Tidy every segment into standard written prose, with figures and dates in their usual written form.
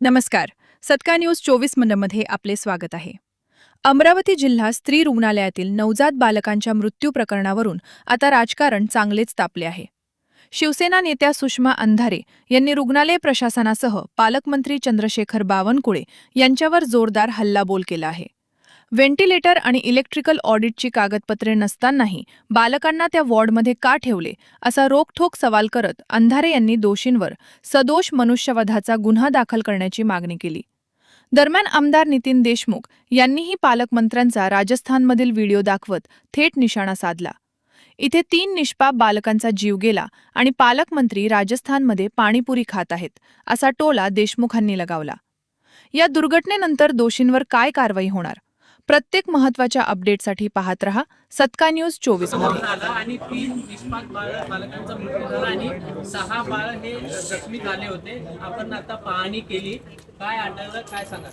नमस्कार. सत्कार न्यूज 24 मध्ये आपले स्वागत आहे. अमरावती जिल्हा स्त्री रुग्णालयातील नवजात बालकांच्या मृत्यू प्रकरणावरून आता राजकारण चांगलेच तापले आहे. शिवसेना नेत्या सुषमा अंधारे यांनी रुग्णालय प्रशासनासह पालकमंत्री चंद्रशेखर बावनकुळे यांच्यावर जोरदार हल्लाबोल केला आहे. व्हेंटिलेटर आणि इलेक्ट्रिकल ऑडिटची कागदपत्रे नसतानाही बालकांना त्या वॉर्डमध्ये का ठेवले असा रोखठोक सवाल करत अंधारे यांनी दोषींवर सदोष मनुष्यवधाचा गुन्हा दाखल करण्याची मागणी केली. दरम्यान आमदार नितीन देशमुख यांनीही पालकमंत्र्यांचा राजस्थानमधील व्हिडिओ दाखवत थेट निशाणा साधला. इथे 3 निष्पाप बालकांचा जीव गेला आणि पालकमंत्री राजस्थानमध्ये पाणीपुरी खात आहेत असा टोला देशमुखांनी लगावला. या दुर्घटनेनंतर दोषींवर काय कारवाई होणार? प्रत्येक महत्त्वाच्या अपडेटसाठी पाहत रहा सत्कार न्यूज 24 मध्ये. आणि 3 निष्पाप बालकांचा मृत्यू झाला आणि 6 बाळ हे जखमी झाले होते. आपण आता पाहणी केली, काय आढळलं, काय सांगा?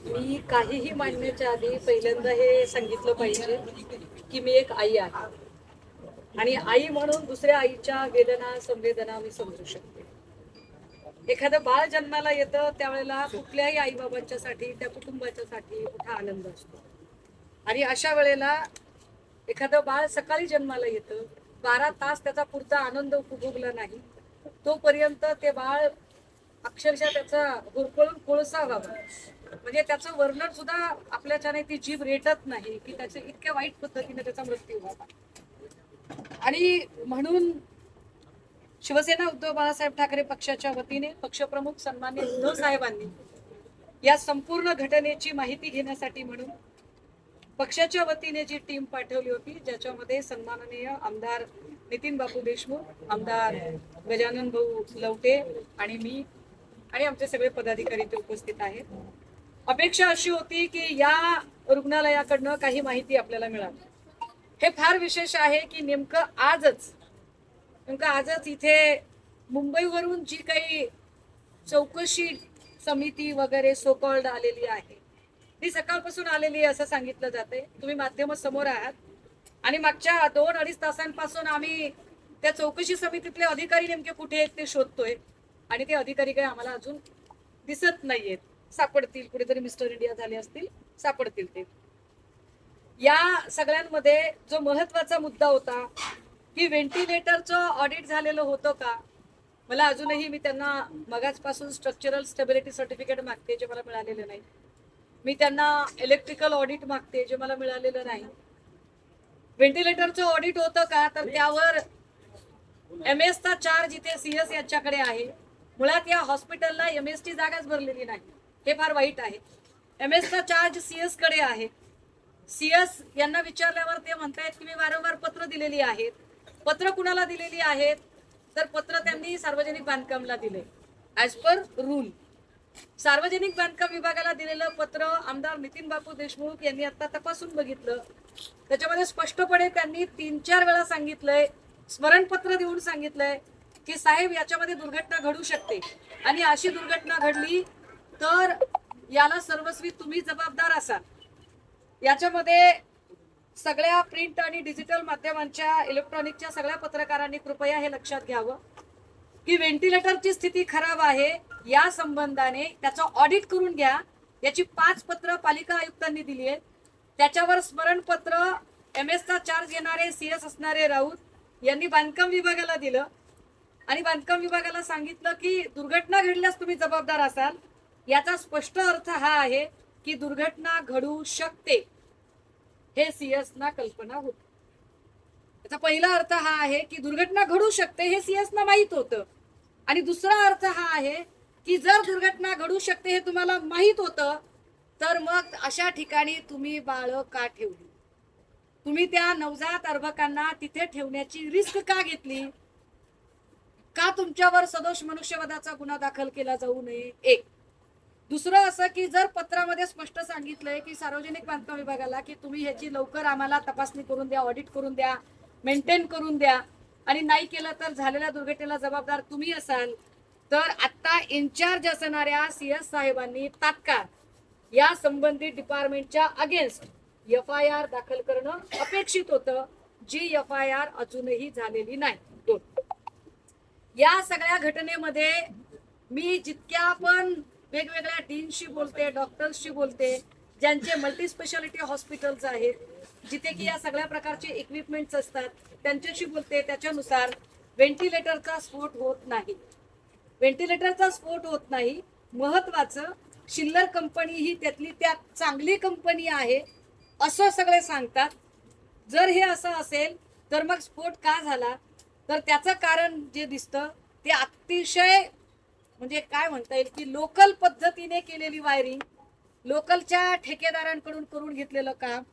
मी काहीही मांडण्याच्या आधी पहिल्यांदा हे सांगितलं पाहिजे की मी एक आई आहे आणि आई म्हणून दुसऱ्या आईच्या वेदना संवेदना मी समजू शकते. एखादं बाळ जन्माला येतं त्यावेळेला कुठल्याही आईबाबांच्यासाठी त्या कुटुंबाच्यासाठी मोठा आनंद असतो आणि अशा वेळेला एखादं बाळ सकाळी जन्माला येतं, 12 तास त्याचा पुरता आनंद उपभोगला नाही तोपर्यंत ते बाळ अक्षरशः त्याचा होरपळून कोळसा व्हावा, म्हणजे त्याचं वर्णन सुद्धा आपल्याच्याने ती जीभ रेटत नाही की त्याच्या इतक्या वाईट पद्धतीने त्याचा मृत्यू व्हावा. आणि म्हणून शिवसेना उद्धव बाळासाहेब ठाकरे पक्षाच्या वतीने पक्षप्रमुख सन्माननीय उद्धव साहेबांनी या संपूर्ण घटनेची माहिती घेण्यासाठी म्हणून पक्षाच्या वतीने जी टीम पाठवली होती, ज्याच्यामध्ये सन्माननीय आमदार नितीन बापू देशमुख, आमदार गजानन भाऊ लवटे आणि मी आणि आमचे सगळे पदाधिकारी ते उपस्थित आहेत. अपेक्षा अशी होती की या रुग्णालयाकडनं काही माहिती आपल्याला मिळाली. हे फार विशेष आहे की नेमकं आजच इथे मुंबईवरून जी काही चौकशी समिती वगैरे सो कॉल्ड आलेली आहे ती सकाळपासून आलेली आहे असं सांगितलं जाते. तुम्ही माध्यम समोर आहात आणि मागच्या 2-2.5 तासांपासून आम्ही त्या चौकशी समितीतले अधिकारी नेमके कुठे आहेत ते शोधतोय आणि ते अधिकारी काही आम्हाला अजून दिसत नाहीयेत. सापडतील, कुठेतरी मिस्टर इंडिया झाले असतील, सापडतील ते. या सगळ्यांमध्ये जो महत्वाचा मुद्दा होता की व्हेंटिलेटरचं ऑडिट झालेलं होतं का, मला अजूनही मी त्यांना मगाचपासून स्ट्रक्चरल स्टेबिलिटी सर्टिफिकेट मागते जे मला मिळालेलं नाही. मी त्यांना इलेक्ट्रिकल ऑडिट मागते जे मला मिळालेलं नाही. व्हेंटिलेटरचं ऑडिट होतं का तर त्यावर MS चा चार्ज इथे CS यांच्याकडे आहे. मुळात या हॉस्पिटलला MS ची जागाच भरलेली नाही, हे फार वाईट आहे. MS चा चार्ज CS कडे आहे. CS यांना विचारल्यावर ते म्हणतायत की मी वारंवार पत्र दिलेली आहेत. पत्र कुणाला दिलेली आहेत तर पत्र त्यांनी सार्वजनिक बांधकामला दिले ऍज पर रूल. सार्वजनिक बांधकाम विभागाला दिलेलं पत्र आमदार नितीन बापू देशमुख यांनी आता तपासून बघितलं. त्याच्यामध्ये स्पष्टपणे त्यांनी 3-4 वेळा सांगितलंय, स्मरणपत्र देऊन सांगितलंय की साहेब याच्यामध्ये दुर्घटना घडू शकते आणि अशी दुर्घटना घडली तर याला सर्वस्वी तुम्ही जबाबदार असाल. याच्यामध्ये सगळ्या प्रिंट आणि डिजिटल माध्यमांच्या इलेक्ट्रॉनिकच्या सगळ्या पत्रकारांनी कृपया हे लक्षात घ्यावं की व्हेंटिलेटरची स्थिती खराब आहे, या संबंधाने त्याचं ऑडिट करून घ्या. याची 5 पत्र पालिका आयुक्तांनी दिली आहेत. त्याच्यावर स्मरणपत्र MS चा चार्ज घेणारे CS असणारे राऊत यांनी बांधकाम विभागाला दिलं आणि बांधकाम विभागाला सांगितलं की दुर्घटना घडल्यास तुम्ही जबाबदार असाल. याचा स्पष्ट अर्थ हा आहे की दुर्घटना घडू शकते हे CS ना कल्पना होती. त्याचा पहिला अर्थ हा आहे की दुर्घटना घडू शकते हे CS ना माहित होतं आणि दुसरा अर्थ हा आहे की जर दुर्घटना घडू शकते हे तुम्हाला माहित होतं तर मग अशा ठिकाणी तुम्ही बाळ का ठेवली, तुम्ही त्या नवजात अर्भकांना तिथे ठेवण्याची रिस्क का घेतली, का तुमच्यावर सदोष मनुष्यवधाचा गुन्हा दाखल केला जाऊ नये. एक. दुसरं असं की जर पत्रामध्ये स्पष्ट सांगितलंय की सार्वजनिक बांधकाम विभागाला की तुम्ही ह्याची लवकर आम्हाला तपासणी करून द्या, ऑडिट करून द्या, मेंटेन करून द्या आणि नाही केलं तर झालेल्या दुर्घटनेला जबाबदार तुम्ही असाल, तर आता इन्चार्ज असणाऱ्या CS साहेबांनी तात्काळ या संबंधित डिपार्टमेंटच्या अगेन्स्ट FIR दाखल करणं अपेक्षित होतं, जी FIR अजूनही झालेली नाही. 2. या सगळ्या घटनेमध्ये मी जितक्या पण वेगवेगळ्या डीनशी बोलते, डॉक्टर्सशी बोलते, ज्यांचे मल्टी स्पेशालिटी हॉस्पिटल्स आहेत, जिथे की या सगळ्या प्रकारचे इक्विपमेंट्स असतात, त्यांच्याशी बोलते. त्याच्यानुसार व्हेंटिलेटरचा स्फोट होत नाही. व्हेंटिलेटरचा स्फोट होत नाही. महत्वाचं, शिल्लर कंपनी ही त्यातली त्यात चांगली कंपनी आहे असं सगळे सांगतात. जर हे असं असेल तर मग स्फोट का झाला, तर त्याचं कारण जे दिसतं ते अतिशय म्हणजे काय म्हणता येईल की लोकल पद्धतीने केलेली वायरिंग, लोकलच्या ठेकेदारांकडून करून घेतलेलं काम.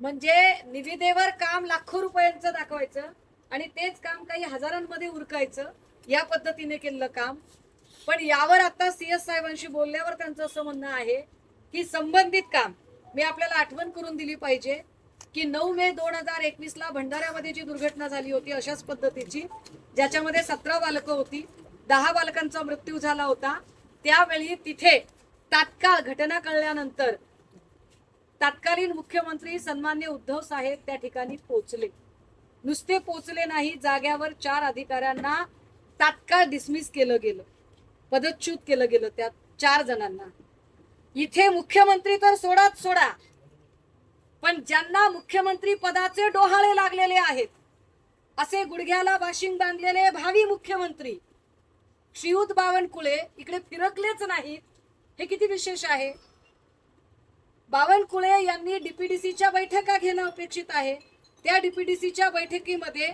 म्हणजे निविदेवर काम लाखो रुपयांचं दाखवायचं आणि तेच काम काही हजारांमध्ये उरकायचं, या पद्धतीने केलेलं काम. पण यावर आता CS साहेबांशी बोलल्यावर त्यांचं असं म्हणणं आहे की संबंधित काम, मी आपल्याला आठवण करून दिली पाहिजे की 9 मे 2021 भंडाऱ्यामध्ये जी दुर्घटना झाली होती अशाच पद्धतीची, ज्याच्यामध्ये 17 बालकं होती, 10 बालकांचा मृत्यू झाला होता. त्यावेळी तिथे तात्काळ घटना कळल्यानंतर तत्कालीन मुख्यमंत्री सन्मान्य उद्धव साहेब त्या ठिकाणी पोहोचले. नुसते पोहोचले नाही, जाग्यावर 4 अधिकाऱ्यांना तात्काळ डिसमिस केलं गेलं, पदच्युत केलं गेलं त्या 4 जणांना. इथे मुख्यमंत्री तर सोडाच सोडा, पण ज्यांना मुख्यमंत्री पदाचे डोहाळे लागलेले आहेत, असे गुडघ्याला बाशिंग बांधलेले भावी मुख्यमंत्री श्रीयुत बावनकुळे इकडे फिरकलेच नाहीत. हे किती विशेष आहे. बावनकुळे यांनी डीपीडीसीच्या बैठका घेणं अपेक्षित आहे. त्या डीपीडीसीच्या बैठकीमध्ये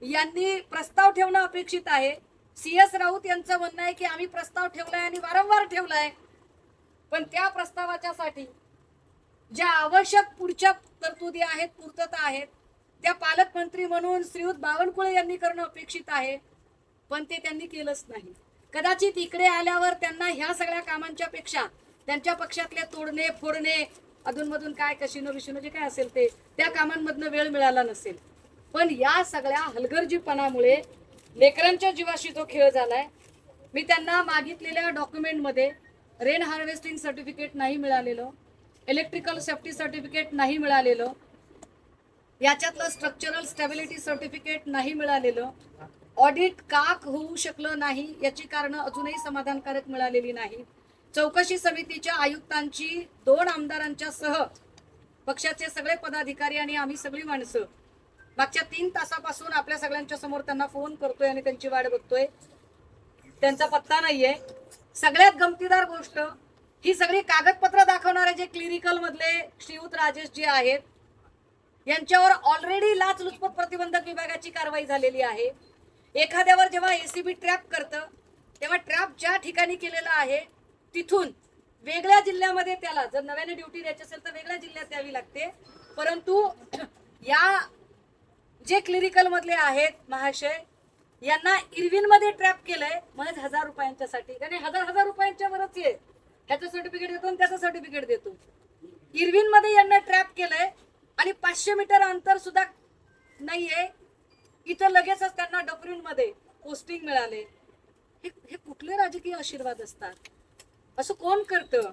यांनी प्रस्ताव ठेवणं अपेक्षित आहे. CS राऊत यांचं म्हणणं आहे की आम्ही प्रस्ताव ठेवलाय आणि वारंवार ठेवलाय, पण त्या प्रस्तावाच्यासाठी ज्या आवश्यक पुढच्या तरतुदी आहेत, पूर्तता आहेत, त्या पालकमंत्री म्हणून श्रीयुत बावनकुळे यांनी करणं अपेक्षित आहे, पण ते त्यांनी केलंच नाही. कदाचित इकडे आल्यावर त्यांना ह्या सगळ्या कामांच्या पेक्षा त्यांच्या पक्षातले तोडणे फोडणे, अधूनमधून काय कशिनो विशिनो जे काय असेल ते, त्या कामांमधनं वेळ मिळाला नसेल. पण या सगळ्या हलगर्जीपणामुळे लेकरांच्या जीवाशी जो खेळ झालाय. मी त्यांना मागितलेल्या डॉक्युमेंटमध्ये रेन हार्वेस्टिंग सर्टिफिकेट नाही मिळालेलं, इलेक्ट्रिकल सेफ्टी सर्टिफिकेट नाही मिळालेलं, याच्यातलं स्ट्रक्चरल स्टॅबिलिटी सर्टिफिकेट नाही मिळालेलं, ऑडिट का होऊ शकलं नाही याची कारणं अजूनही समाधानकारक मिळालेली नाही. चौकशी समितीच्या आयुक्तांची 2 आमदारांच्या सह पक्षाचे सगळे पदाधिकारी आणि आम्ही सगळी माणसं मागच्या 3 तासापासून आपल्या सगळ्यांच्या समोर त्यांना फोन करतोय आणि त्यांची वाट बघतोय. त्यांचा पत्ता नाहीये. सगळ्यात गमतीदार गोष्ट, ही सगळी कागदपत्र दाखवणारे जे क्लिनिकल मधले श्रीयुत राजेश जी आहेत, यांच्यावर ऑलरेडी लाचलुचपत प्रतिबंधक विभागाची कारवाई झालेली आहे. एखाद्यावर जेव्हा ACB ट्रॅप करतं तेव्हा ट्रॅप ज्या ठिकाणी केलेला आहे तिथून वेगळ्या जिल्ह्यामध्ये त्याला जर नव्याने ड्युटी द्यायची असेल तर वेगळ्या जिल्ह्यात द्यावी लागते. परंतु या जे क्लिनिकल मधले आहेत महाशय, यांना इरविन मध्ये ट्रॅप केलंय महज 1000 रुपयांच्यासाठी. त्याने 1000 रुपयांच्या वरच ये ह्याचं सर्टिफिकेट देतो आणि त्याचं सर्टिफिकेट देतो. इरविन मध्ये यांना ट्रॅप केलंय आणि 500 मीटर अंतर सुद्धा नाहीये. इथं लगेचच त्यांना डफरीन मध्ये पोस्टिंग मिळाले. हे कुठले राजकीय आशीर्वाद असतात? असं कोण करतं?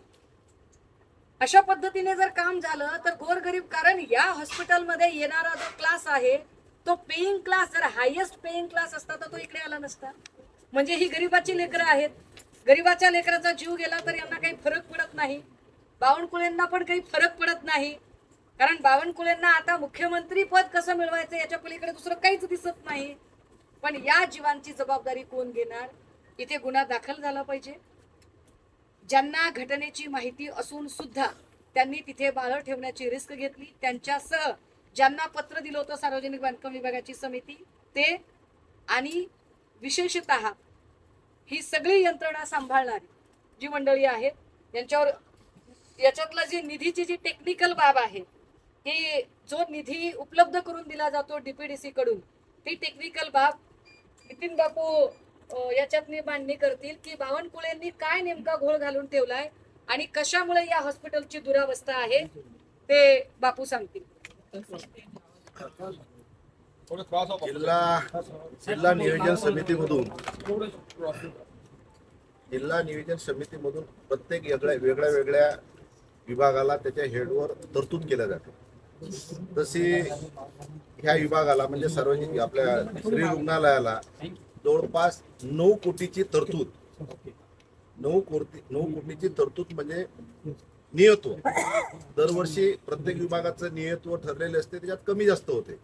अशा पद्धतीने जर काम झालं तर गोरगरीब, कारण या हॉस्पिटलमध्ये येणारा जो क्लास आहे तो पेइंग क्लास, जर हायेस्ट पेइंग क्लास असता तर तो इकडे आला नसता. म्हणजे ही गरीबाची लेकरं आहेत. गरीबाच्या लेकराचा जीव गेला तर यांना काही फरक पडत नाही. बावनकुळेंना पण काही फरक पडत नाही, कारण बावनकुळेंना आता मुख्यमंत्री पद कसं मिळवायचं याच्या पलीकडे दुसरं काहीच दिसत नाही. पण या जीवांची जबाबदारी कोण घेणार? इथे गुन्हा दाखल झाला पाहिजे. ज्यांना घटनेची माहिती असून सुद्धा त्यांनी तिथे बाळं ठेवण्याची रिस्क घेतली, त्यांच्यासह ज्यांना पत्र दिलं होतं सार्वजनिक बांधकाम विभागाची समिती ते, आणि विशेषतः ही सगळी यंत्रणा सांभाळणारी जी मंडळी आहेत यांच्यावर, याच्यातला जी निधीची जी टेक्निकल बाब आहे, की जो निधी उपलब्ध करून दिला जातो डीपीडीसी कडून, ती टेक्निकल बाब नितीन बापू याच्यातनी मांडणी करतील की बावनकुळेंनी काय नेमका घोळ घालून ठेवलाय आणि कशामुळे या हॉस्पिटलची दुरावस्था आहे ते बापू सांगतील. जिल्हा नियोजन समितीमधून प्रत्येक वेगळ्या विभागाला त्याच्या हेडवर तरतूद केल्या जाते. तशी ह्या विभागाला म्हणजे सार्वजनिक आपल्या श्री रुग्णालयाला जवळपास 9 कोटीची तरतूद 9 कोटीची तरतूद म्हणजे नियत्व. दरवर्षी प्रत्येक विभागाचं नियत्व ठरलेले असते, त्याच्यात कमी जास्त होते.